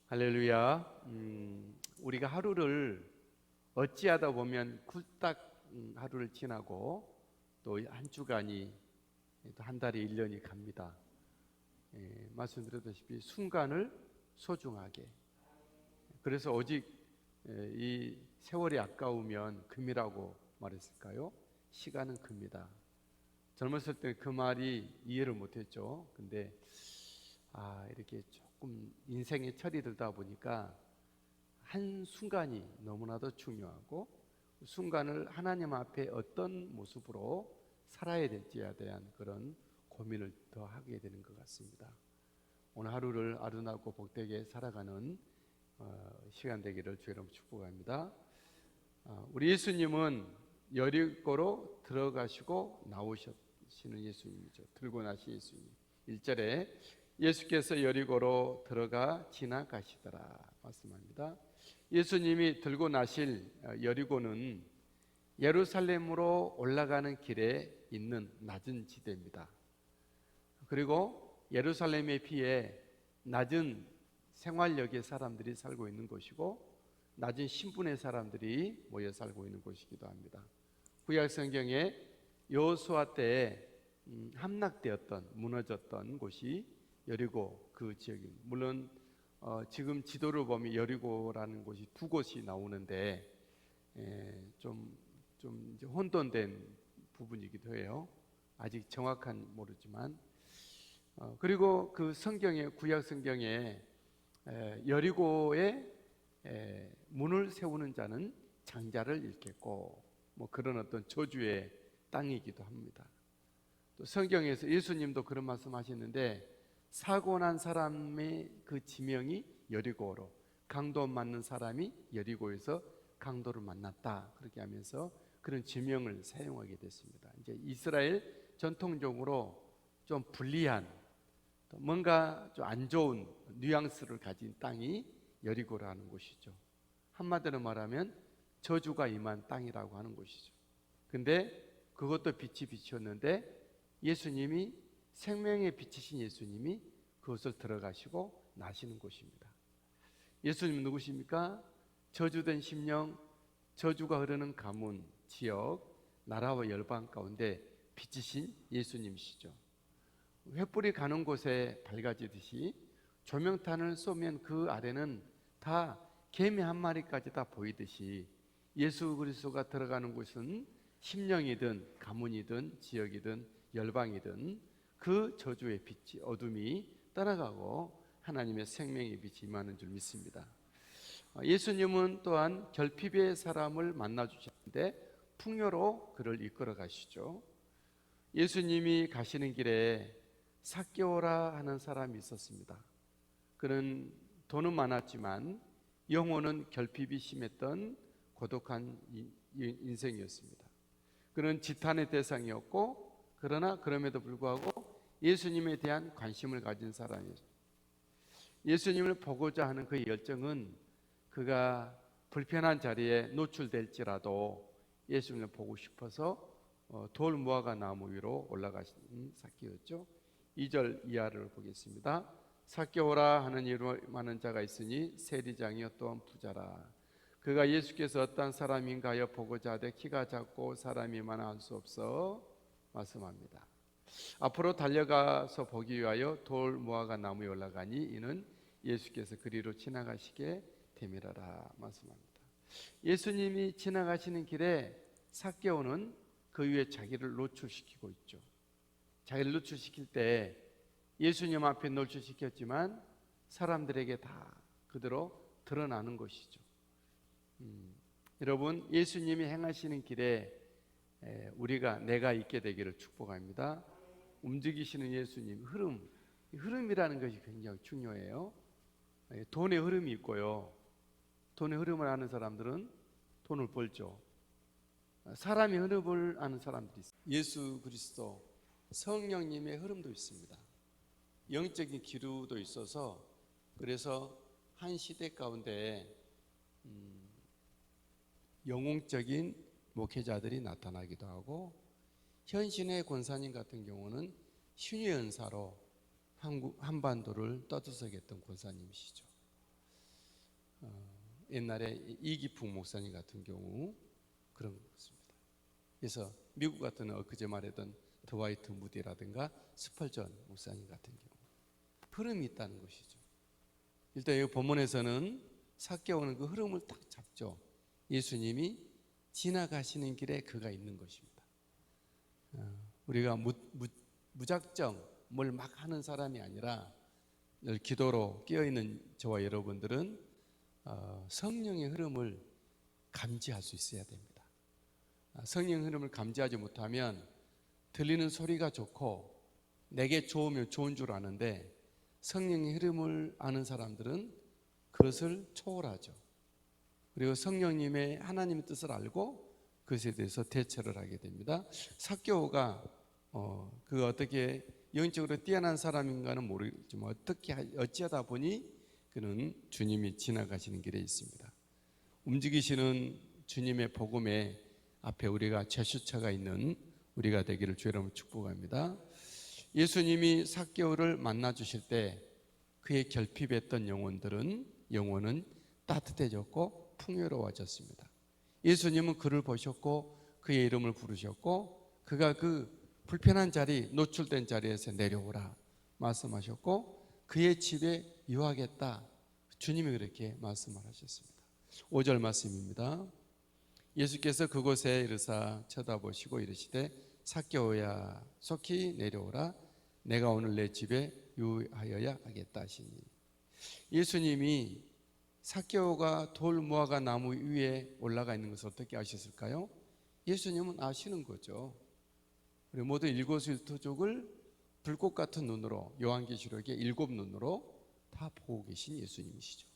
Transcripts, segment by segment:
할렐루야. 우리가 하루를 어찌하다 보면 굴딱 하루를 지나고 또 한 주간이 또 한 달이 1년이 갑니다. 말씀드렸다시피 순간을 소중하게. 그래서 오직 이 세월이 아까우면 금이라고 말했을까요? 시간은 금이다. 젊었을 때 그 말이 이해를 못했죠. 근데 이렇게 조금 인생의 철이 들다 보니까 한 순간이 너무나도 중요하고 순간을 하나님 앞에 어떤 모습으로 살아야 될지에 대한 그런 고민을 더 하게 되는 것 같습니다. 오늘 하루를 아름답고 복되게 살아가는 시간 되기를 주의 이름으로 축복합니다. 우리 예수님은 여리고로 들어가시고 나오시는 예수님이죠. 들고 나신 예수님. 1절에 예수께서 여리고로 들어가 지나가시더라 말씀합니다. 예수님이 들고 나실 여리고는 예루살렘으로 올라가는 길에 있는 낮은 지대입니다. 그리고 예루살렘에 비해 낮은 생활력의 사람들이 살고 있는 곳이고 낮은 신분의 사람들이 모여 살고 있는 곳이기도 합니다. 구약 성경에 여호수아 때에 함락되었던 무너졌던 곳이 여리고 그 지역입니다. 물론 지금 지도를 보면 여리고라는 곳이 두 곳이 나오는데 좀 이제 혼돈된 부분이기도 해요. 아직 정확한 모르지만 그리고 그 성경에 구약 성경에 여리고에 문을 세우는 자는 장자를 잃겠고 뭐 그런 어떤 저주의 땅이기도 합니다. 또 성경에서 예수님도 그런 말씀하셨는데 사고 난 사람의 그 지명이 여리고로 강도 맞는 사람이 여리고에서 강도를 만났다 그렇게 하면서 그런 지명을 사용하게 됐습니다. 이제 이스라엘 전통적으로 좀 불리한 뭔가 좀 안 좋은 뉘앙스를 가진 땅이 여리고라는 곳이죠. 한마디로 말하면 저주가 임한 땅이라고 하는 곳이죠. 근데 그것도 빛이 비쳤는데 예수님이 생명의 빛이신 예수님이 그것을 들어가시고 나시는 곳입니다. 예수님 누구십니까? 저주된 심령, 저주가 흐르는 가문, 지역, 나라와 열방 가운데 빛이신 예수님이시죠. 횃불이 가는 곳에 밝아지듯이 조명탄을 쏘면 그 아래는 다 개미 한 마리까지 다 보이듯이 예수 그리스도가 들어가는 곳은 심령이든 가문이든 지역이든 열방이든 그 저주의 빛이 어둠이 떠나가고 하나님의 생명의 빛이 임하는 줄 믿습니다. 예수님은 또한 결핍의 사람을 만나 주셨는데 풍요로 그를 이끌어 가시죠. 예수님이 가시는 길에 삭개오라 하는 사람이 있었습니다. 그는 돈은 많았지만 영혼은 결핍이 심했던 고독한 인생이었습니다. 그는 지탄의 대상이었고 그러나 그럼에도 불구하고 예수님에 대한 관심을 가진 사람이었습니다. 예수님을 보고자 하는 그의 열정은 그가 불편한 자리에 노출될지라도 예수님을 보고 싶어서 돌 무화과 나무 위로 올라가신 삭개였죠. 2절 이하를 보겠습니다. 삭개오라 하는 이름을 많은 자가 있으니 세리장이요 또한 부자라. 그가 예수께서 어떤 사람인가 하여 보고자 하되 키가 작고 사람이 많아 알 수 없어 말씀합니다. 앞으로 달려가서 보기 위하여 돌 무화과 나무에 올라가니 이는 예수께서 그리로 지나가시게 됨이라라 말씀합니다. 예수님이 지나가시는 길에 삭개오는 그 위에 자기를 노출시키고 있죠. 자기를 노출시킬 때 예수님 앞에 노출시켰지만 사람들에게 다 그대로 드러나는 것이죠. 여러분 예수님이 행하시는 길에 내가 있게 되기를 축복합니다. 움직이시는 예수님 흐름이라는 것이 굉장히 중요해요. 돈의 흐름이 있고요. 돈의 흐름을 아는 사람들은 돈을 벌죠. 사람의 흐름을 아는 사람들이 있어요. 예수 그리스도 성령님의 흐름도 있습니다. 영적인 기류도 있어서 그래서 한 시대 가운데 영웅적인 목회자들이 나타나기도 하고 현신의 권사님 같은 경우는 신유연사로 한반도를 떠들썩했던 권사님이시죠. 옛날에 이기풍 목사님 같은 경우 그런 것입니다. 그래서 미국 같은 엊그제 말했던 드와이트 무디라든가 스펄전 목사님 같은 경우 흐름이 있다는 것이죠. 일단 이 본문에서는 삭개오는 그 흐름을 딱 잡죠. 예수님이 지나가시는 길에 그가 있는 것입니다. 우리가 무작정 뭘 막 하는 사람이 아니라 늘 기도로 깨어있는 저와 여러분들은 성령의 흐름을 감지할 수 있어야 됩니다. 성령의 흐름을 감지하지 못하면 들리는 소리가 좋고 내게 좋으면 좋은 줄 아는데 성령의 흐름을 아는 사람들은 그것을 초월하죠. 그리고 성령님의 하나님의 뜻을 알고 그것에 대해서 대처를 하게 됩니다. 삭개오가 그 어떻게 영적으로 뛰어난 사람인가는 모르겠지만 어찌하다 보니 그는 주님이 지나가시는 길에 있습니다. 움직이시는 주님의 복음에 앞에 우리가 제슈처가 있는 우리가 되기를 주의 이름으로 축복합니다. 예수님이 삭개오를 만나 주실 때 그의 결핍했던 영혼은 따뜻해졌고 풍요로워졌습니다. 예수님은 그를 보셨고 그의 이름을 부르셨고 그가 그 불편한 자리, 노출된 자리에서 내려오라 말씀하셨고 그의 집에 유하겠다. 주님이 그렇게 말씀을 하셨습니다. 5절 말씀입니다. 예수께서 그곳에 이르사 쳐다보시고 이르시되 삭개오야 속히 내려오라. 내가 오늘 내 집에 유하여야 하겠다 하시니 예수님이 삭개오가 돌 무화과 나무 위에 올라가 있는 것을 어떻게 아셨을까요? 예수님은 아시는 거죠. 우리 모두 일거수일투족을 불꽃 같은 눈으로 요한계시록의 7 눈으로 다 보고 계신 예수님이시죠.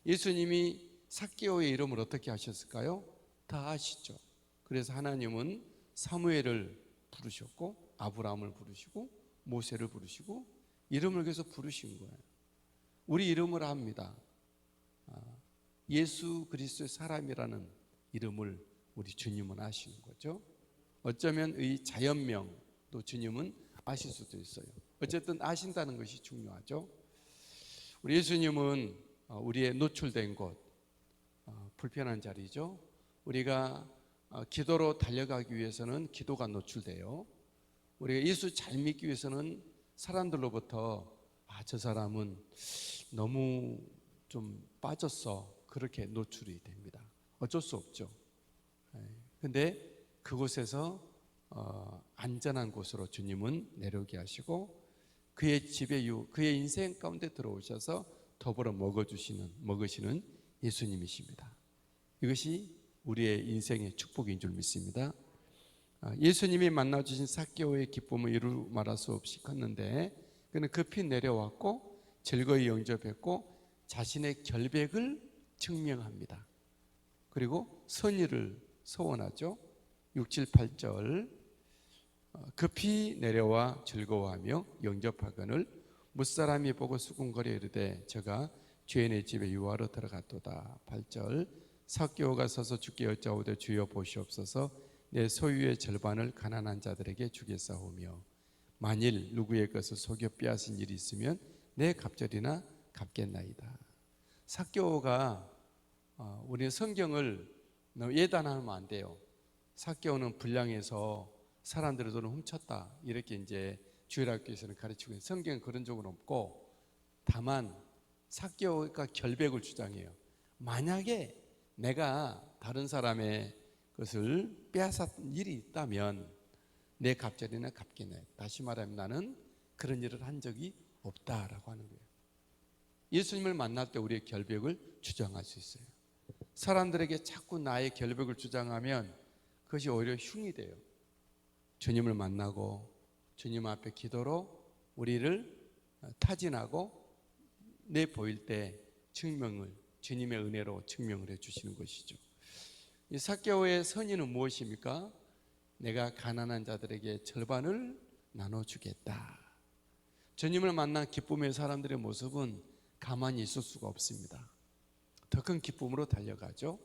예수님이 삭개오의 이름을 어떻게 하셨을까요? 다 아시죠. 그래서 하나님은 사무엘을 부르셨고 아브라함을 부르시고 모세를 부르시고 이름을 계속 부르신 거예요. 우리 이름을 압니다. 예수 그리스도의 사람이라는 이름을 우리 주님은 아시는 거죠. 어쩌면 이 자연명도 주님은 아실 수도 있어요. 어쨌든 아신다는 것이 중요하죠. 우리 예수님은 우리의 노출된 곳, 불편한 자리죠. 우리가 기도로 달려가기 위해서는 기도가 노출돼요. 우리가 예수 잘 믿기 위해서는 사람들로부터 저 사람은 너무 좀 빠졌어 그렇게 노출이 됩니다. 어쩔 수 없죠. 근데 그곳에서 안전한 곳으로 주님은 내려오게 하시고 그의 집에 그의 인생 가운데 들어오셔서 더불어 먹으시는 예수님이십니다. 이것이 우리의 인생의 축복인 줄 믿습니다. 예수님이 만나주신 삭개오의 기쁨을 이루 말할 수 없이 컸는데 그는 급히 내려왔고 즐거이 영접했고 자신의 결백을 증명합니다. 그리고 선의를 소원하죠. 6, 7, 8절 급히 내려와 즐거워하며 영접하거늘 무사람이 보고 수군거려 이르되 저가 죄인의 집에 유하러 들어갔도다. 8절 삭개오가 서서 주께 여짜오되 주여 보시옵소서 내 소유의 절반을 가난한 자들에게 주겠사오며 만일 누구의 것을 속여 빼앗은 일이 있으면 내 갑절이나 갚겠나이다. 삭개오가 우리 성경을 너무 예단하면 안 돼요. 삭개오는 불량해서 사람들의 돈을 훔쳤다 이렇게 이제 주일학교에서는 가르치고 있는 성경은 그런 적은 없고 다만 삭개오가 결백을 주장해요. 만약에 내가 다른 사람의 것을 빼앗았던 일이 있다면 내 갑절이나 갚겠네. 다시 말하면 나는 그런 일을 한 적이 없다라고 하는 거예요. 예수님을 만날 때 우리의 결백을 주장할 수 있어요. 사람들에게 자꾸 나의 결백을 주장하면 그것이 오히려 흉이 돼요. 주님을 만나고 주님 앞에 기도로 우리를 타진하고 내보일 때 증명을 주님의 은혜로 증명을 해주시는 것이죠. 이 삭개오의 선의는 무엇입니까? 내가 가난한 자들에게 절반을 나눠주겠다. 주님을 만난 기쁨의 사람들의 모습은 가만히 있을 수가 없습니다. 더 큰 기쁨으로 달려가죠.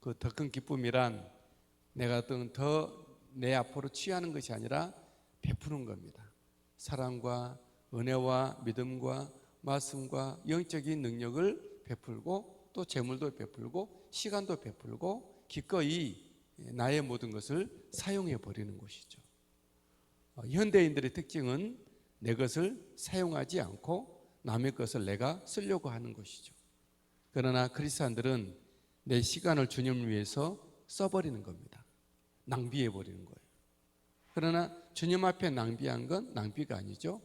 그 더 큰 기쁨이란 내가 더 내 앞으로 취하는 것이 아니라 베푸는 겁니다. 사랑과 은혜와 믿음과 말씀과 영적인 능력을 베풀고 또 재물도 베풀고 시간도 베풀고 기꺼이 나의 모든 것을 사용해 버리는 것이죠. 현대인들의 특징은 내 것을 사용하지 않고 남의 것을 내가 쓰려고 하는 것이죠. 그러나 그리스도인들은 내 시간을 주님을 위해서 써버리는 겁니다. 낭비해 버리는 거예요. 그러나 주님 앞에 낭비한 건 낭비가 아니죠.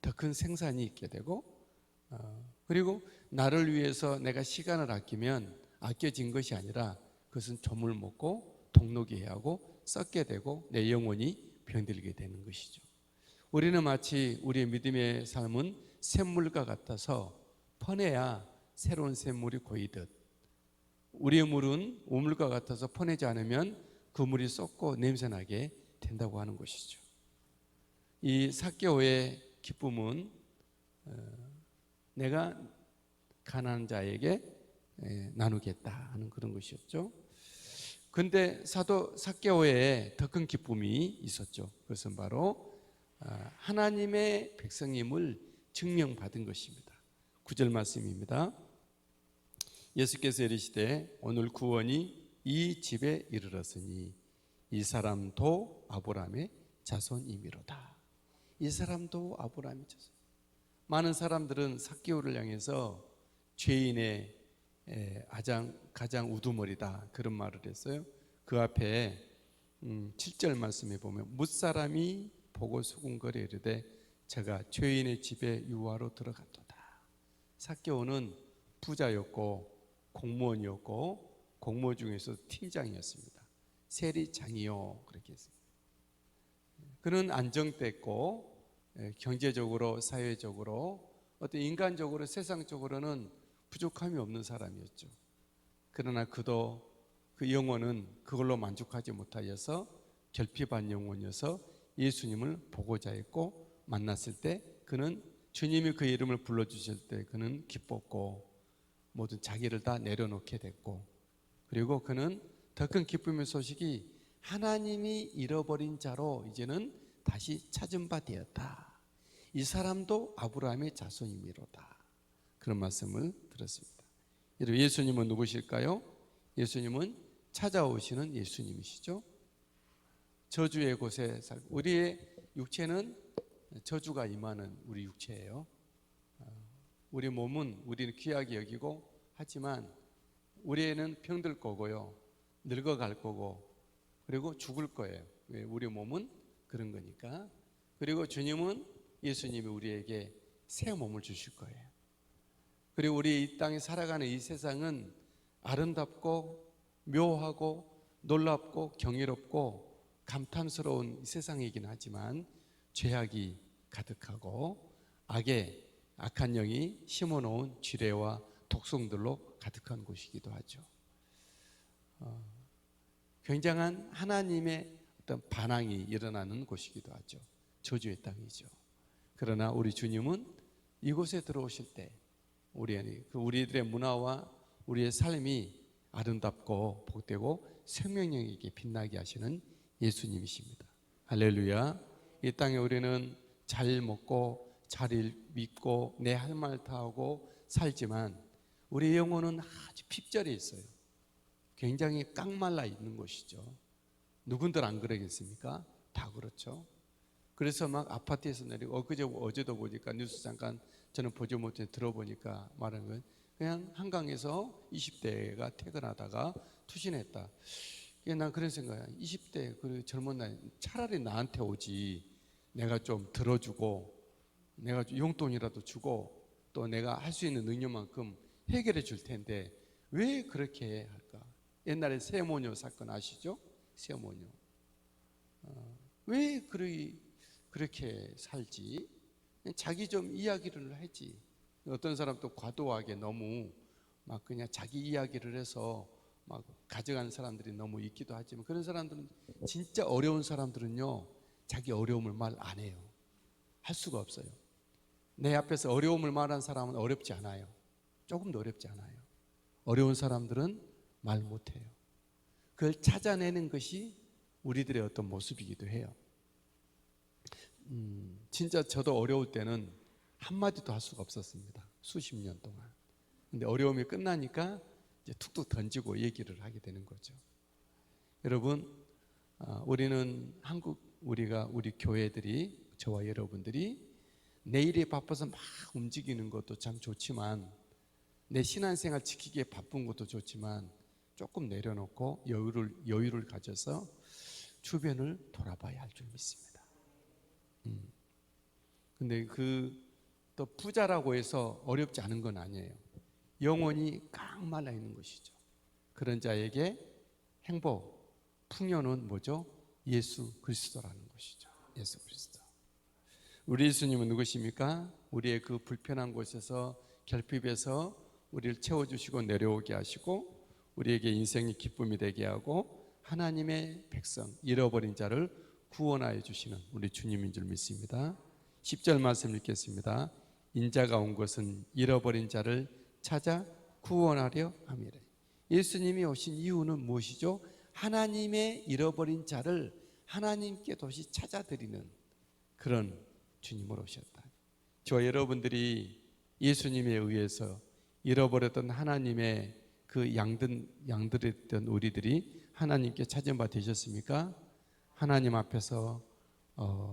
더 큰 생산이 있게 되고, 그리고 나를 위해서 내가 시간을 아끼면 아껴진 것이 아니라 그것은 조물 먹고 동록이 하고 썩게 되고 내 영혼이 병들게 되는 것이죠. 우리는 마치 우리의 믿음의 삶은 샘물과 같아서 퍼내야 새로운 샘물이 고이듯, 우리의 물은 우물과 같아서 퍼내지 않으면 그 물이 썩고 냄새나게 된다고 하는 것이죠. 이 삭개오의 기쁨은 내가 가난한 자에게 나누겠다 하는 그런 것이었죠. 그런데 사도 삭개오에 더 큰 기쁨이 있었죠. 그것은 바로 하나님의 백성임을 증명받은 것입니다. 9절 말씀입니다. 예수께서 이르시되 오늘 구원이 이 집에 이르렀으니 이 사람도 아브라함의 자손이미로다. 이 사람도 아브라함의 자손. 많은 사람들은 삭개오를 향해서 죄인의 가장 우두머리다 그런 말을 했어요. 그 앞에 7절 말씀에 보면 뭇사람이 보고 수군거려 이르되 제가 죄인의 집에 유화로 들어갔도다. 삭개오는 부자였고 공무원이었고 공무 중에서 팀장이었습니다. 세리장이요 그렇게 했습니다. 그는 안정됐고 경제적으로 사회적으로 어떤 인간적으로 세상적으로는 부족함이 없는 사람이었죠. 그러나 그도 그 영혼은 그걸로 만족하지 못하여서 결핍한 영혼이어서 예수님을 보고자 했고 만났을 때 그는 주님이 그 이름을 불러주실 때 그는 기뻤고 모든 자기를 다 내려놓게 됐고, 그리고 그는 더 큰 기쁨의 소식이 하나님이 잃어버린 자로 이제는 다시 찾은 바 되었다. 이 사람도 아브라함의 자손이미로다. 그런 말씀을 들었습니다. 여러분, 예수님은 누구실까요? 예수님은 찾아오시는 예수님이시죠. 저주의 곳에 살고, 우리의 육체는 저주가 임하는 우리 육체예요. 우리 몸은 우리는 귀하게 여기고 하지만 우리는 병들 거고요, 늙어갈 거고, 그리고 죽을 거예요. 왜? 우리 몸은 그런 거니까. 그리고 주님은, 예수님이 우리에게 새 몸을 주실 거예요. 그리고 우리 이 땅에 살아가는 이 세상은 아름답고 묘하고 놀랍고 경이롭고 감탄스러운 세상이긴 하지만 죄악이 가득하고 악한 영이 심어놓은 지뢰와 독성들로 가득한 곳이기도 하죠. 굉장한 하나님의 어떤 반항이 일어나는 곳이기도 하죠. 저주의 땅이죠. 그러나 우리 주님은 이곳에 들어오실 때 우리들의 문화와 우리의 삶이 아름답고 복되고 생명력 있게 빛나게 하시는 예수님이십니다. 할렐루야. 이 땅에 우리는 잘 먹고 잘 믿고 내 할 말 다 하고 살지만 우리의 영혼은 아주 핍절해 있어요. 굉장히 깡말라 있는 것이죠. 누군들 안 그러겠습니까? 다 그렇죠. 그래서 막 아파트에서 내리고 어제도 보니까 뉴스 잠깐 저는 보지 못해 들어보니까 말하는 건 그냥 한강에서 20대가 퇴근하다가 투신했다. 난 그런 생각이야. 20대 그 젊은 나이 차라리 나한테 오지. 내가 좀 들어주고 내가 용돈이라도 주고 또 내가 할 수 있는 능력만큼 해결해 줄 텐데 왜 그렇게 할까? 옛날에 세모녀 사건 아시죠? 세모녀. 왜 그렇게 살지? 자기 좀 이야기를 하지. 어떤 사람 또 과도하게 너무 막 그냥 자기 이야기를 해서 막 가져가는 사람들이 너무 있기도 하지만, 그런 사람들은, 진짜 어려운 사람들은요 자기 어려움을 말 안 해요. 할 수가 없어요. 내 앞에서 어려움을 말한 사람은 어렵지 않아요. 조금도 어렵지 않아요. 어려운 사람들은 말 못해요. 그걸 찾아내는 것이 우리들의 어떤 모습이기도 해요. 진짜 저도 어려울 때는 한마디도 할 수가 없었습니다. 수십 년 동안. 근데 어려움이 끝나니까 이제 툭툭 던지고 얘기를 하게 되는 거죠. 여러분, 우리는 우리 교회들이, 저와 여러분들이 내일이 바빠서 막 움직이는 것도 참 좋지만, 내 신앙생활 지키기에 바쁜 것도 좋지만, 조금 내려놓고 여유를 가져서 주변을 돌아봐야 할 줄 믿습니다. 근데 또 부자라고 해서 어렵지 않은 건 아니에요. 영혼이 꽉 말라 있는 것이죠. 그런 자에게 행복, 풍요는 뭐죠? 예수 그리스도라는 것이죠. 예수 그리스도. 우리 예수님은 누구십니까? 우리의 그 불편한 곳에서, 결핍에서 우리를 채워주시고 내려오게 하시고, 우리에게 인생의 기쁨이 되게 하고, 하나님의 백성, 잃어버린 자를 구원하여 주시는 우리 주님인 줄 믿습니다. 10절 말씀 읽겠습니다. 인자가 온 것은 잃어버린 자를 찾아 구원하려 함이래. 예수님이 오신 이유는 무엇이죠? 하나님의 잃어버린 자를 하나님께 다시 찾아드리는 그런 주님으로 오셨다. 저 여러분들이 예수님에 의해서 잃어버렸던 하나님의 그 양들이었던 우리들이 하나님께 찾은 바 되셨습니까? 하나님 앞에서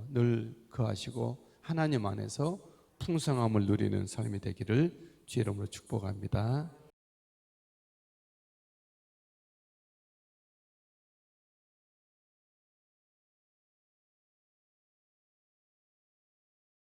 늘 거하시고 하나님 안에서 풍성함을 누리는 삶이 되기를 주의 이름으로 축복합니다.